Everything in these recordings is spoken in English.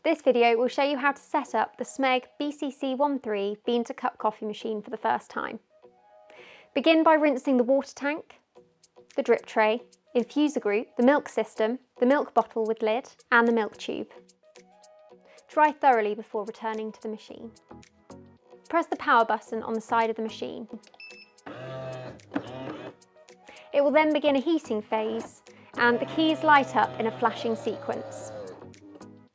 This video will show you how to set up the Smeg BCC13 Bean to Cup coffee machine for the first time. Begin by rinsing the water tank, the drip tray, infuser group, the milk system, the milk bottle with lid and the milk tube. Dry thoroughly before returning to the machine. Press the power button on the side of the machine. It will then begin a heating phase and the keys light up in a flashing sequence.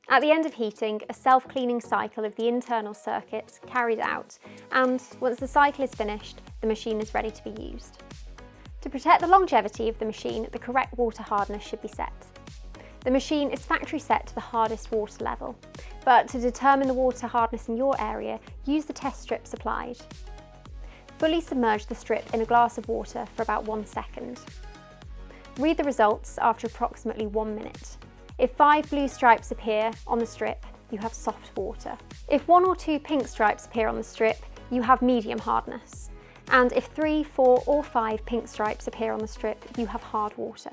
At the end of heating, a self-cleaning cycle of the internal circuits carried out, and once the cycle is finished, the machine is ready to be used. To protect the longevity of the machine, the correct water hardness should be set. The machine is factory set to the hardest water level, but to determine the water hardness in your area, use the test strips applied. Fully submerge the strip in a glass of water for about 1 second. Read the results after approximately 1 minute. If 5 blue stripes appear on the strip, you have soft water. If 1 or 2 pink stripes appear on the strip, you have medium hardness. And if 3, 4 or 5 pink stripes appear on the strip, you have hard water.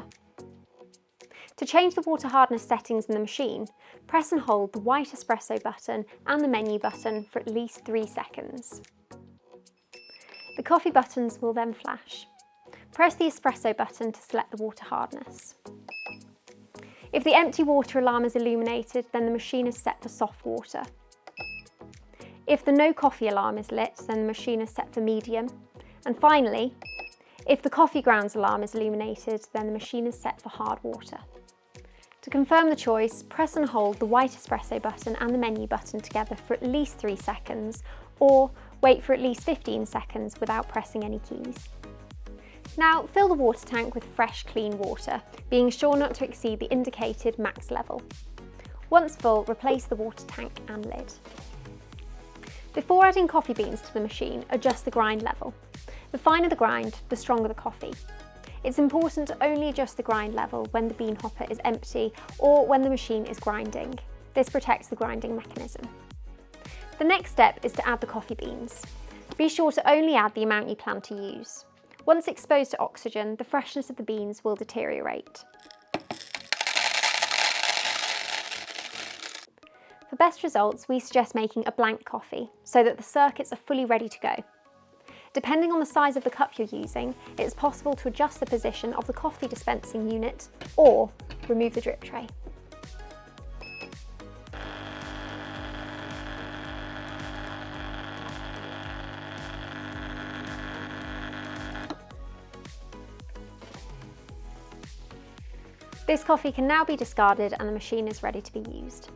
To change the water hardness settings in the machine, press and hold the white espresso button and the menu button for at least 3 seconds. The coffee buttons will then flash. Press the espresso button to select the water hardness. If the empty water alarm is illuminated, then the machine is set for soft water. If the no coffee alarm is lit, then the machine is set for medium. And finally, if the coffee grounds alarm is illuminated, then the machine is set for hard water. To confirm the choice, press and hold the white espresso button and the menu button together for at least 3 seconds, or wait for at least 15 seconds without pressing any keys. Now fill the water tank with fresh, clean water, being sure not to exceed the indicated max level. Once full, replace the water tank and lid. Before adding coffee beans to the machine, adjust the grind level. The finer the grind, the stronger the coffee. It's important to only adjust the grind level when the bean hopper is empty or when the machine is grinding. This protects the grinding mechanism. The next step is to add the coffee beans. Be sure to only add the amount you plan to use. Once exposed to oxygen, the freshness of the beans will deteriorate. For best results, we suggest making a blank coffee so that the circuits are fully ready to go. Depending on the size of the cup you're using, it's possible to adjust the position of the coffee dispensing unit or remove the drip tray. This coffee can now be discarded and the machine is ready to be used.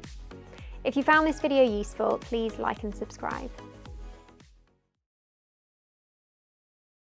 If you found this video useful, please like and subscribe.